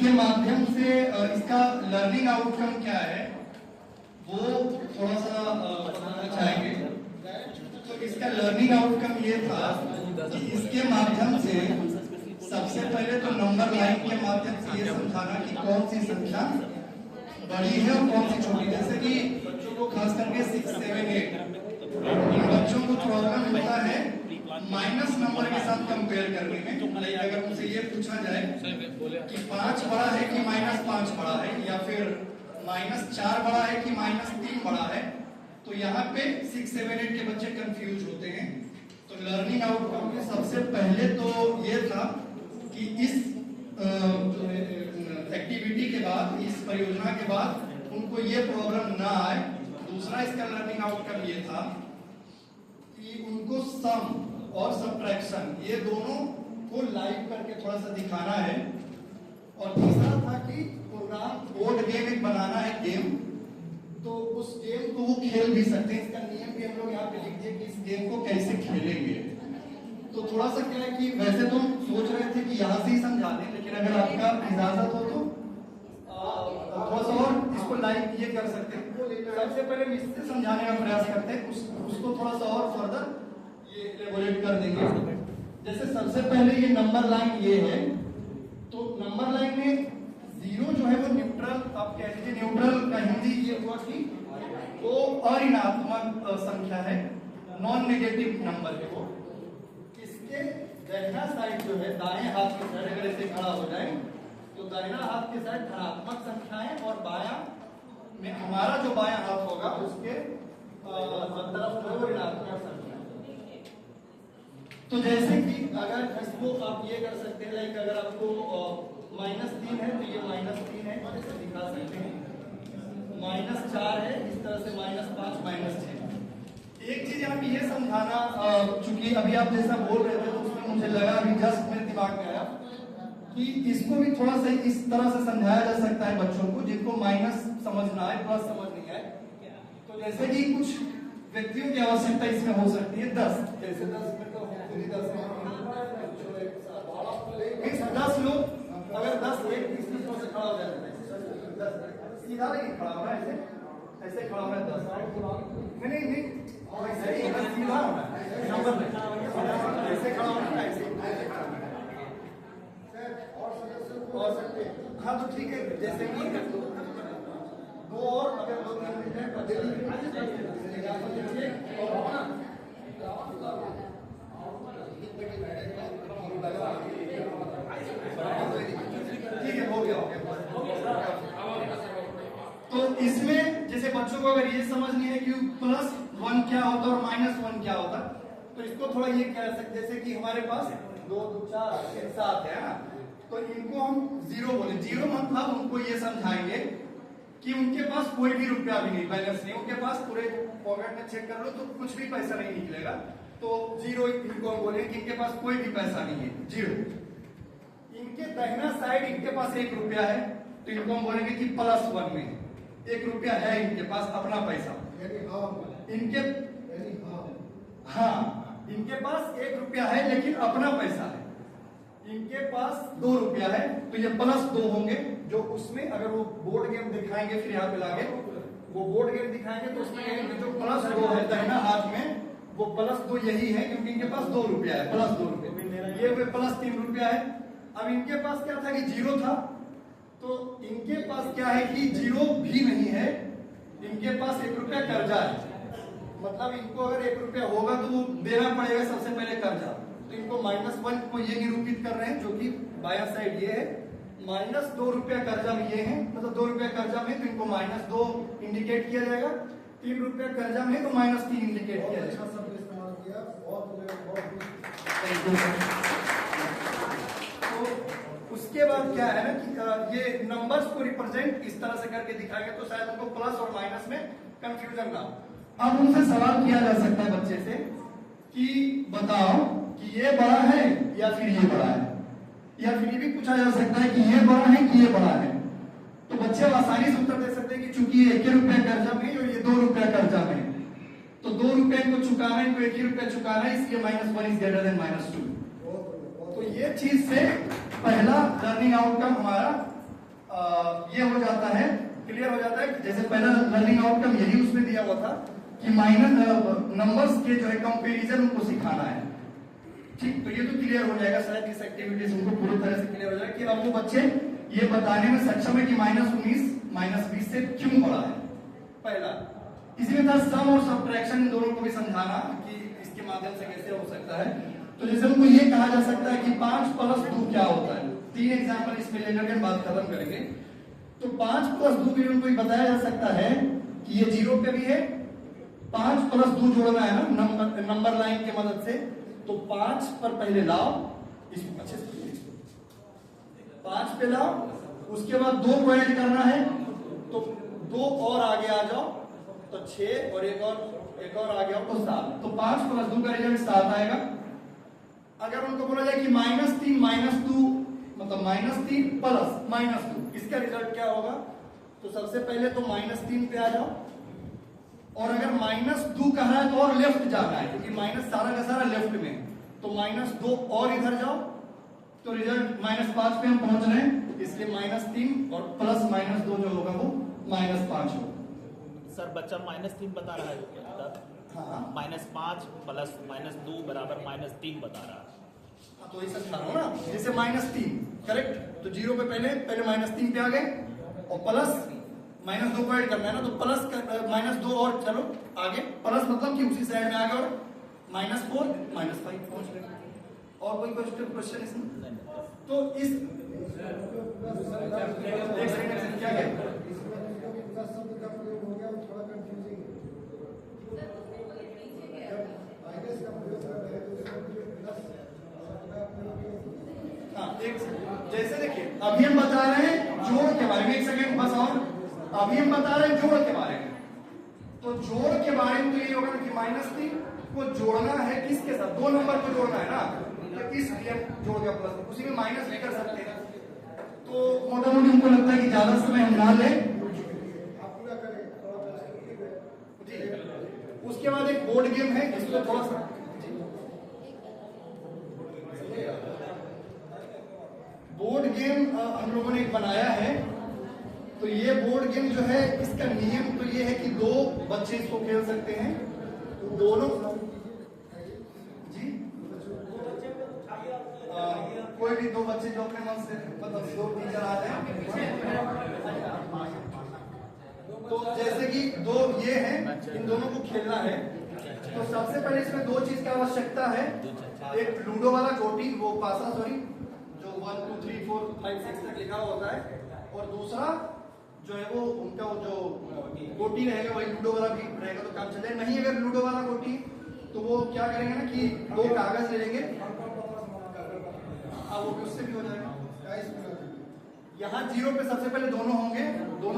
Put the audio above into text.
इसके माध्यम से इसका लर्निंग आउटकम क्या है वो थोड़ा सा बताना चाहेंगे। तो इसका लर्निंग आउटकम ये था कि इसके माध्यम से सबसे पहले तो नंबर लाइन के माध्यम से ये समझाना कि कौन सी संख्या बड़ी है और कौन सी छोटी। जैसे कि बच्चों को खास करके 6, 7, 8 इन बच्चों को प्रॉब्लम होता है माइनस नंबर के साथ कंपेयर करने में। अगर उनसे ये पूछा जाए कि 5 बड़ा है कि -5 बड़ा है, या फिर -4 बड़ा है कि -3 बड़ा है, तो यहाँ पे 6, 7, 8 के बच्चे कंफ्यूज होते हैं। तो लर्निंग आउटकम में सबसे पहले तो ये था कि इस एक्टिविटी के बाद, इस परियोजना के बाद उनको ये प्रॉब्लम ना आए। दूसरा इसका लर्निंग आउटकम ये था कि उनको सम और सब्ट्रैक्शन ये दोनों को लाइव करके थोड़ा सा दिखाना है। और तीसरा था कि प्रोग्राम बोर्ड गेम एक बनाना है गेम, तो उस गेम को वो खेल भी सकते हैं। इसका नियम भी हम लोग यहाँ पे लिख दिए कि इस गेम को कैसे खेलेंगे। तो थोड़ा सा क्या है कि वैसे तो हम सोच रहे थे कि यहाँ से ही समझा दें, लेकिन अगर आपका इजाजत हो तो थोड़ा सा और इसको लाइव ये कर सकते हैं। सबसे पहले हम इससे समझाने का प्रयास करते हैं, उसको थोड़ा सा और फर्दर ये एलेबोरेट कर देंगे। जैसे सबसे पहले ये नंबर लाइन ये है, तो नंबर लाइन में 0 जो है वो न्यूट्रल, आप कह लीजिए न्यूट्रल का हिंदी ये हुआ कि वो अऋणात्मक संख्या है, नॉन नेगेटिव नंबर है वो। इसके दाहिना साइड जो है, दाएं हाथ की साइड अगर ऐसे खड़ा हो जाए तो दाहिना हाथ के साइड धनात्मक संख्याएं और बायां में हमारा जो बायां हाथ होगा उसके तरफ जो है ऋणात्मक संख्या। तो जैसे कि अगर इसको आप ये कर सकते हैं, लाइक अगर आपको -3 है तो ये -3 है, और इसे दिखा सकते हैं। -4 है, इस तरह से -5, -6। एक चीज आप ये समझाना, चूंकि अभी आप जैसा बोल रहे थे तो उसमें मुझे लगा, अभी जस्ट मेरे दिमाग में आया कि इसको भी थोड़ा सा इस तरह से समझाया जा सकता है बच्चों को जिनको माइनस समझना है, प्लस समझ नहीं आए। तो जैसे कि कुछ व्यक्तियों की आवश्यकता इसमें हो सकती है 10, जैसे 10 में तो 10 लोग, अगर 10 एक तीसरी से खड़ा हो जाता है, सीधा नहीं खड़ा होना, ऐसे खड़ा होना है 10, नहीं ऐसे ही सीधा होना है, नंबर नहीं, ऐसे खड़ा होना है, ऐसे और सकते। हाँ तो ठीक है, जैसे कि 2 और अगर 2 मिल जाए तो ठीक है, हो गया। तो इसमें जैसे बच्चों को अगर ये समझ नहीं है कि +1 क्या होता है और -1 क्या होता है, तो इसको थोड़ा ये कह सकते, जैसे कि हमारे पास 2, 2, 4, 7 है ना, तो इनको हम 0 बोले। 0 मतलब उनको ये समझाएंगे कि उनके पास कोई भी रुपया भी नहीं, बैलेंस नहीं, उनके पास पूरे पॉकेट में चेक कर लो तो कुछ भी पैसा नहीं निकलेगा, तो 0 इनको हम बोले कि इनके पास कोई भी पैसा नहीं है, 0। इनके दाहिना साइड इनके पास 1 रुपया है, तो इनको हम बोलेंगे कि +1 में 1 रुपया है इनके पास, अपना पैसा। इनके हाँ, इनके पास 1 रुपया है लेकिन अपना पैसा है। इनके पास 2 रुपया है, तो ये +2 होंगे, जो उसमें अगर वो बोर्ड गेम दिखाएंगे, फिर यहाँ पे लाके वो बोर्ड गेम दिखाएंगे तो उसमें कहेंगे जो +2 है दाहिना हाथ में, वो +2 यही है, क्योंकि इनके पास 2 रुपया है, +2 रुपया, ये +3 रुपया है। अब इनके पास क्या था कि 0 था, तो इनके पास क्या है कि 0 भी नहीं है, इनके पास 1 रुपया कर्जा है। मतलब इनको अगर 1 रुपया होगा तो वो देना पड़ेगा सबसे पहले कर्जा, तो इनको -1 को ये निरूपित कर रहे हैं, जो कि बायां साइड ये है। -2 रुपया कर्जा में ये है, मतलब 2 रुपया कर्जा में तो इनको -2 इंडिकेट किया जाएगा, 3 रुपया कर्जा में तो -3 इंडिकेट किया जाएगा। तो उसके बाद क्या है ना कि ये नंबर्स को रिप्रेजेंट इस तरह से करके दिखाएंगे, तो शायद उनको प्लस और माइनस में कंफ्यूजन ना हो। अब उनसे सवाल किया जा सकता है बच्चे से कि बताओ कि ये बड़ा है या फिर ये बड़ा है, या फिर ये भी पूछा जा सकता है कि ये बड़ा है कि ये बड़ा है। तो बच्चे आसानी से उत्तर दे सकते हैं कि चूंकि ये 1 रुपया कर्जा में और ये 2 रुपया कर्जा में, तो 2 रुपया को चुकाना है, इनको 1 रुपया चुकाना है, इसलिए -1 इज ग्रेटर देन -2। तो ये चीज से पहला लर्निंग आउटकम हमारा ये हो जाता है, क्लियर हो जाता है। जैसे पहला लर्निंग आउटकम यही उसमें दिया हुआ था कि माइनस नंबर्स के जो है कंपैरिजन उनको सिखाना है। ठीक, तो ये तो क्लियर हो जाएगा शायद इस एक्टिविटीज उनको पूरी तरह से क्लियर हो जाएगा कि अब वो बच्चे ये बताने में सक्षम है कि -19 -20 से क्यों बड़ा है। पहला इसी में था सम और सब्ट्रैक्शन, इन दोनों को भी समझाना कि इसके माध्यम से कैसे हो सकता है। तो जैसे उनको ये कहा जा सकता है कि 5 + 2 क्या होता है। 3 एग्जाम्पल इसमें लेकर के बात खत्म करेंगे। तो 5 + 2 के लिए उनको बताया जा सकता है कि ये 0 पे भी है, 5 + 2 जोड़ना है ना नंबर लाइन की मदद से। तो 5 पर पहले लाओ, इसको अच्छे से 5 पे लाओ, उसके बाद 2 को ऐड करना है, तो 2 और आगे आ जाओ तो 6 और एक और आ गया तो 7। तो 5 + 2 का रिजल्ट 7 आएगा। अगर उनको बोला जाए कि -3 - 2 मतलब -3 + -2, इसका रिजल्ट क्या होगा? तो सबसे पहले तो -3 पे आ जाओ, और अगर -2 कह रहा है तो और लेफ्ट जाना है, क्योंकि माइनस सारा का सारा लेफ्ट में, तो -2 और इधर जाओ, तो रिजल्ट -5 पे हम पहुंच रहे हैं, इसलिए -3 और प्लस -2 जो होगा वो -5 होगा। सर बच्चा -3 बता रहा है तब, हाँ -5 + -2 = -3 बता रहा है। हाँ, तो ऐसा था ना, जैसे -3 करेक्ट, तो 0 पे पहले -3 पे आ गए, और प्लस -2 को ऐड करना है ना, तो प्लस -2 और चलो आगे, प्लस मतलब कि उसी साइड में आ गए, और -4 -5 पहुंच गए। और कोई क्वेश्चन इसमें? तो इस एक सेकंड क्या है, जैसे देखिए अभी हम बता रहे हैं जोड़ के बारे में, एक सेकंड बस, और अभी हम बता रहे हैं जोड़ के बारे में। तो जोड़ के बारे में तो ये होगा कि -3 को जोड़ना है किसके साथ, 2 नंबर को जोड़ना है ना, तो इसलिए जोड़ के प्लस, उसी में माइनस भी कर सकते हैं। तो मोटा मोटी हमको लगता है कि ज्यादा समय हम ना लें। उसके बाद एक बोर्ड गेम है, इसको थोड़ा सा बोर्ड गेम हम लोगों ने एक बनाया है। तो ये बोर्ड गेम जो है, इसका नियम तो ये है कि 2 बच्चे इसको खेल सकते हैं, दोनों जी कोई भी 2 बच्चे जो अपने मन से, मतलब 2 टीचर आ जाए। तो जैसे कि 2 ये हैं, इन दोनों को खेलना है। तो सबसे पहले इसमें 2 चीज की आवश्यकता है, एक लूडो वाला गोटी, वो पासा सॉरी, जो 1 2 3 4 5 6 तक लिखा होता है, और दूसरा जो है वो उनका वो जो गोटी रहेगा वही लूडो वाला भी रहेगा, तो काम चल जाए। नहीं अगर लूडो वाला गोटी, तो वो क्या करेंगे ना कि 2 कागज ले लेंगे, वो भी उससे भी हो जाएगा। यहाँ 0 पे सबसे पहले दोनों होंगे, दोनों